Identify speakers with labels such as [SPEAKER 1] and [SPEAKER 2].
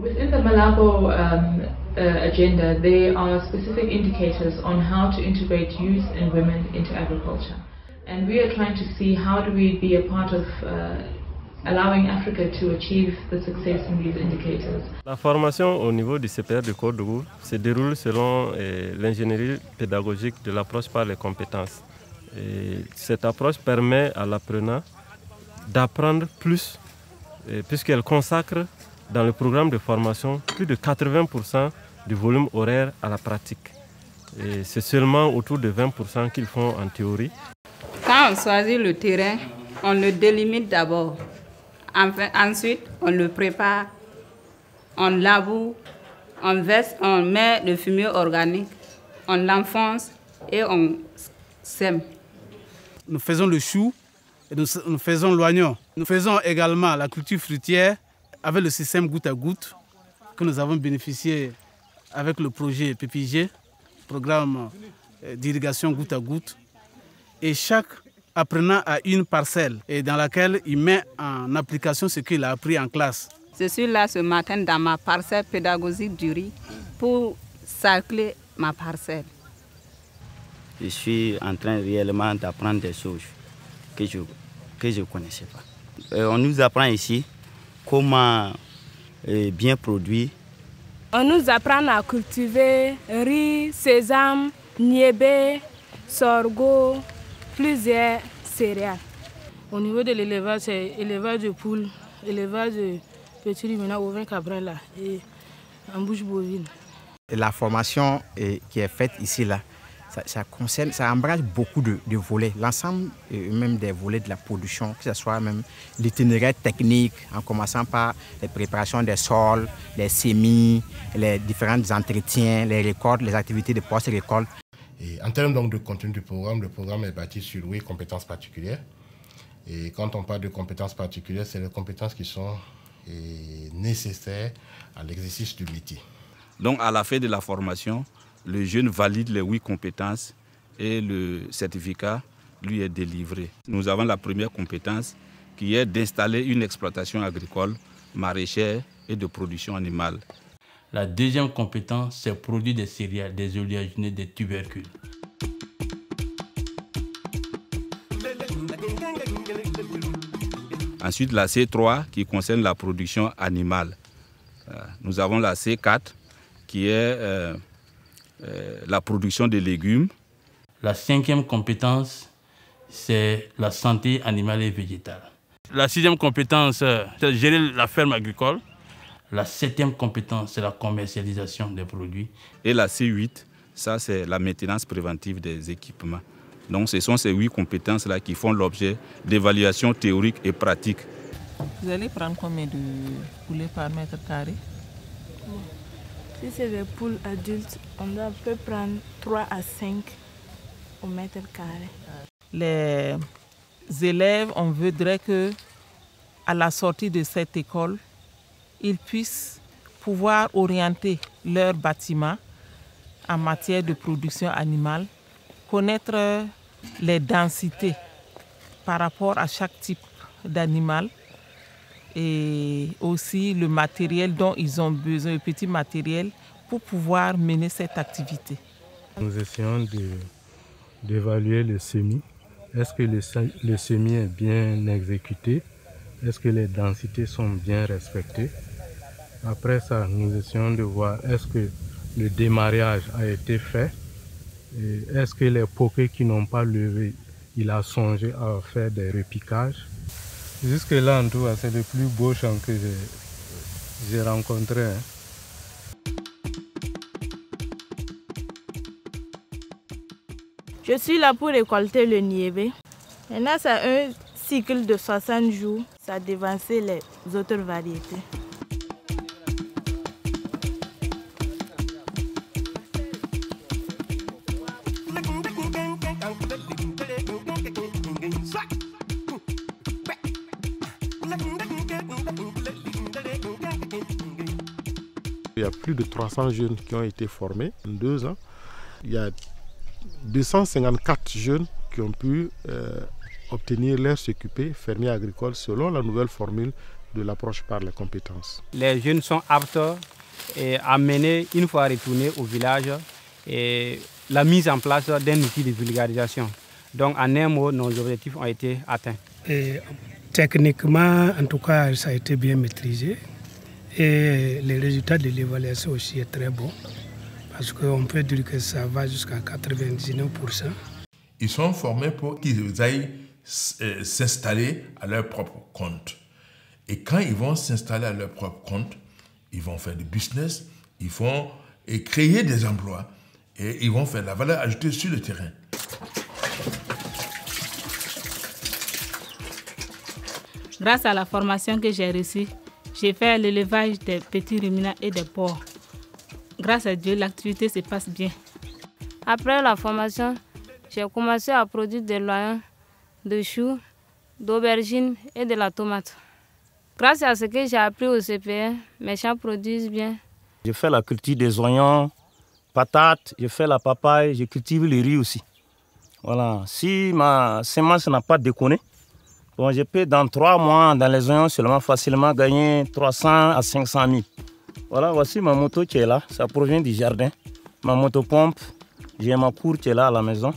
[SPEAKER 1] Within the Malabo agenda, there are specific indicators on how to integrate youth and women into agriculture. And we are trying to see how do we be a part of allowing Africa to achieve the success in these indicators.
[SPEAKER 2] La formation au niveau du CPR de Côte-d'Ivoire se déroule selon l'ingénierie pédagogique de l'approche par les compétences. Et cette approche permet à l'apprenant d'apprendre plus, puisqu'elle consacre dans le programme de formation plus de 80% du volume horaire à la pratique. Et c'est seulement autour de 20% qu'ils font en théorie.
[SPEAKER 3] Quand on choisit le terrain, on le délimite d'abord. Ensuite, on le prépare, on laboure, on verse, on met le fumier organique, on l'enfonce et on sème.
[SPEAKER 4] Nous faisons le chou et nous faisons l'oignon. Nous faisons également la culture fruitière avec le système goutte à goutte que nous avons bénéficié avec le projet PPG, programme d'irrigation goutte à goutte. Et chaque apprenant a une parcelle et dans laquelle il met en application ce qu'il a appris en classe.
[SPEAKER 3] Je suis là ce matin dans ma parcelle pédagogique du riz pour cercler ma parcelle.
[SPEAKER 5] Je suis en train réellement d'apprendre des choses que je ne connaissais pas. On nous apprend ici comment bien produire.
[SPEAKER 6] On nous apprend à cultiver riz, sésame, niébé, sorgho, plusieurs céréales. Au niveau de l'élevage, c'est élevage de poules, élevage de petits ruminants, ovins, cabrins et en bouche bovine.
[SPEAKER 7] La formation qui est faite ici, là, ça embrasse beaucoup de volets, l'ensemble même des volets de la production, que ce soit même l'itinéraire technique, en commençant par les préparations des sols, les semis, les différents entretiens, les récoltes, les activités de post-récolte.
[SPEAKER 8] Et en termes donc de contenu du programme, le programme est bâti sur 8 compétences particulières. Et quand on parle de compétences particulières, c'est les compétences qui sont nécessaires à l'exercice du métier.
[SPEAKER 9] Donc à la fin de la formation, le jeune valide les 8 compétences et le certificat lui est délivré. Nous avons la première compétence qui est d'installer une exploitation agricole, maraîchère et de production animale.
[SPEAKER 10] La deuxième compétence, c'est produire des céréales, des oléagineux, des tubercules.
[SPEAKER 9] Ensuite, la C3 qui concerne la production animale. Nous avons la C4 qui est la production de légumes.
[SPEAKER 10] La cinquième compétence, c'est la santé animale et végétale. La sixième compétence, c'est gérer la ferme agricole. La septième compétence, c'est la commercialisation des produits.
[SPEAKER 9] Et la C8, ça c'est la maintenance préventive des équipements. Donc ce sont ces 8 compétences-là qui font l'objet d'évaluations théoriques et pratiques.
[SPEAKER 11] Vous allez prendre combien de poulets par mètre carré?
[SPEAKER 6] Si c'est des poules adultes, on peut prendre 3 à 5 au mètre carré.
[SPEAKER 11] Les élèves, on voudrait que, à la sortie de cette école, ils puissent pouvoir orienter leur bâtiment en matière de production animale, connaître les densités par rapport à chaque type d'animal et aussi le matériel dont ils ont besoin, le petit matériel pour pouvoir mener cette activité.
[SPEAKER 2] Nous essayons d'évaluer le semis. Est-ce que le semis est bien exécuté? Est-ce que les densités sont bien respectées? Après ça, nous essayons de voir est-ce que le démarrage a été fait? Est-ce que les poquets qui n'ont pas levé, il a songé à faire des repiquages? Jusque là, en tout cas, c'est le plus beau champ que j'ai rencontré.
[SPEAKER 6] Je suis là pour récolter le niébé. Maintenant, c'est un cycle de 60 jours. Ça a dévancé les autres variétés.
[SPEAKER 8] Il y a plus de 300 jeunes qui ont été formés en 2 ans. Il y a 254 jeunes qui ont pu obtenir leur CQP fermier agricole selon la nouvelle formule
[SPEAKER 12] de l'approche par les compétences.
[SPEAKER 13] Les jeunes sont aptes à mener, une fois retournés au village, la mise en place d'un outil de vulgarisation. Donc en un mot, nos objectifs ont été atteints.
[SPEAKER 14] Techniquement, en tout cas, ça a été bien maîtrisé. Et les résultats de l'évaluation aussi est très bon. Parce qu'on peut dire que ça va jusqu'à 99%.
[SPEAKER 15] Ils sont formés pour qu'ils aillent s'installer à leur propre compte. Et quand ils vont s'installer à leur propre compte, ils vont faire du business, ils vont créer des emplois et ils vont faire la valeur ajoutée sur le terrain.
[SPEAKER 6] Grâce à la formation que j'ai reçue, j'ai fait l'élevage des petits ruminants et des porcs. Grâce à Dieu, l'activité se passe bien.
[SPEAKER 16] Après la formation, j'ai commencé à produire des loyens, de choux, d'aubergines et de la tomate. Grâce à ce que j'ai appris au CPE, mes champs produisent bien.
[SPEAKER 17] Je fais la culture des oignons, patates, je fais la papaye, je cultive le riz aussi. Voilà. Si ma semence n'a pas déconné, bon, je peux dans 3 mois, dans les oignons seulement, facilement gagner 300 à 500 000. Voilà, voici ma moto qui est là, ça provient du jardin. Ma moto pompe, j'ai ma cour qui est là à la maison.